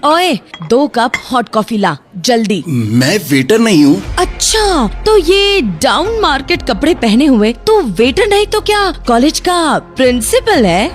ओए 2 cup hot coffee ला जल्दी। मैं वेटर नहीं हूँ। अच्छा, तो ये डाउन मार्केट कपड़े पहने हुए तो वेटर नहीं तो क्या कॉलेज का प्रिंसिपल है?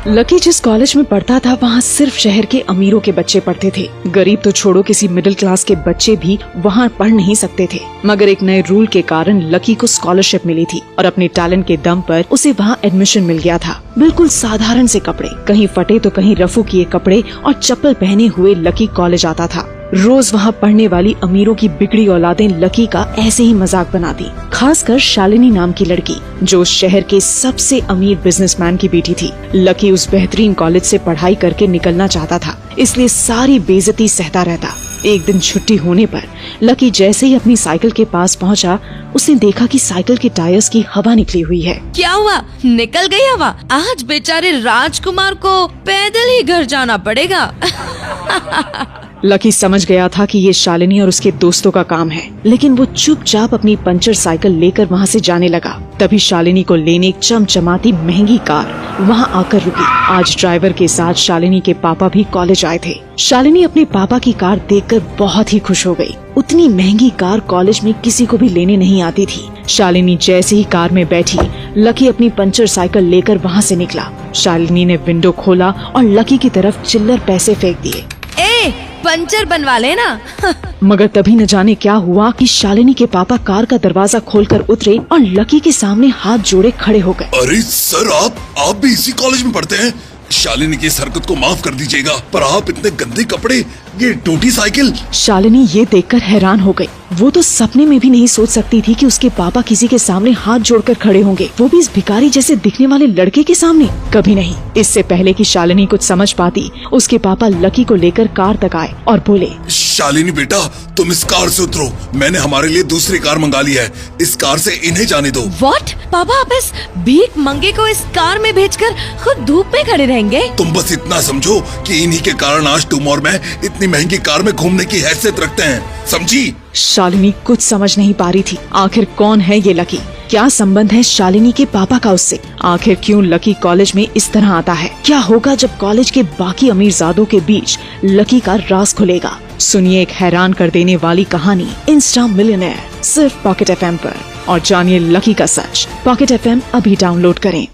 लकी जिस कॉलेज में पढ़ता था वहाँ सिर्फ शहर के अमीरों के बच्चे पढ़ते थे। गरीब तो छोड़ो, किसी मिडिल क्लास के बच्चे भी वहाँ पढ़ नहीं सकते थे। मगर एक नए रूल के कारण लकी को स्कॉलरशिप मिली थी और अपने टैलेंट के दम पर उसे वहाँ एडमिशन मिल गया था। बिल्कुल साधारण से कपड़े, कहीं फटे तो कहीं रफू किए कपड़े और चप्पल पहने हुए लकी कॉलेज आता था। रोज वहाँ पढ़ने वाली अमीरों की बिगड़ी औलादें लकी का ऐसे ही मजाक बनाती, खासकर शालिनी नाम की लड़की जो उस शहर के सबसे अमीर बिजनेसमैन की बेटी थी। लकी उस बेहतरीन कॉलेज से पढ़ाई करके निकलना चाहता था, इसलिए सारी बेइज्जती सहता रहता। एक दिन छुट्टी होने पर लकी जैसे ही अपनी साइकिल के पास पहुंचा, उसने देखा कि साइकिल के टायर्स की हवा निकली हुई है। क्या हुआ? निकल गई हवा? आज बेचारे राजकुमार को पैदल ही घर जाना पड़ेगा। लकी समझ गया था कि ये शालिनी और उसके दोस्तों का काम है, लेकिन वो चुपचाप अपनी पंचर साइकिल लेकर वहाँ से जाने लगा। तभी शालिनी को लेने एक चमचमाती महंगी कार वहाँ आकर रुकी। आज ड्राइवर के साथ शालिनी के पापा भी कॉलेज आए थे। शालिनी अपने पापा की कार देखकर बहुत ही खुश हो गई। उतनी महंगी कार कॉलेज में किसी को भी लेने नहीं आती थी। शालिनी जैसे ही कार में बैठी, लकी अपनी पंचर साइकिल लेकर वहाँ से निकला। शालिनी ने विंडो खोला और लकी की तरफ चिल्लर पैसे फेंक दिए। पंचर बनवा लेना। मगर तभी न जाने क्या हुआ कि शालिनी के पापा कार का दरवाजा खोलकर उतरे और लकी के सामने हाथ जोड़े खड़े हो गए। अरे सर, आप भी इसी कॉलेज में पढ़ते हैं? शालिनी की इस हरकत को माफ कर दीजिएगा, पर आप इतने गंदे कपड़े, ये टूटी साइकिल। शालिनी ये देखकर हैरान हो गई। वो तो सपने में भी नहीं सोच सकती थी कि उसके पापा किसी के सामने हाथ जोड़कर खड़े होंगे, वो भी इस भिखारी जैसे दिखने वाले लड़के के सामने। कभी नहीं। इससे पहले कि शालिनी कुछ समझ पाती, उसके पापा लकी को लेकर कार तक आए और बोले, शालिनी बेटा, तुम इस कार से उतरो। मैंने हमारे लिए दूसरी कार मंगा ली है, इस कार से इन्हें जाने दो। व्हाट? पापा आप इस भीख मंगे को इस कार में भेजकर खुद धूप में खड़े रहेंगे? तुम बस इतना समझो कि इन्हीं के कारण आज तुम और मैं इतनी महंगी कार में घूमने की हैसियत रखते हैं, समझी? शालिनी कुछ समझ नहीं पा रही थी। आखिर कौन है ये लकी? क्या संबंध है शालिनी के पापा का उससे? आखिर क्यों लकी कॉलेज में इस तरह आता है? क्या होगा जब कॉलेज के बाकी अमीरजादों के बीच लकी का राज खुलेगा? सुनिए एक हैरान कर देने वाली कहानी इंस्टा मिलियनेयर, सिर्फ पॉकेट FM पर, और जानिए लकी का सच। पॉकेट FM अभी डाउनलोड करें।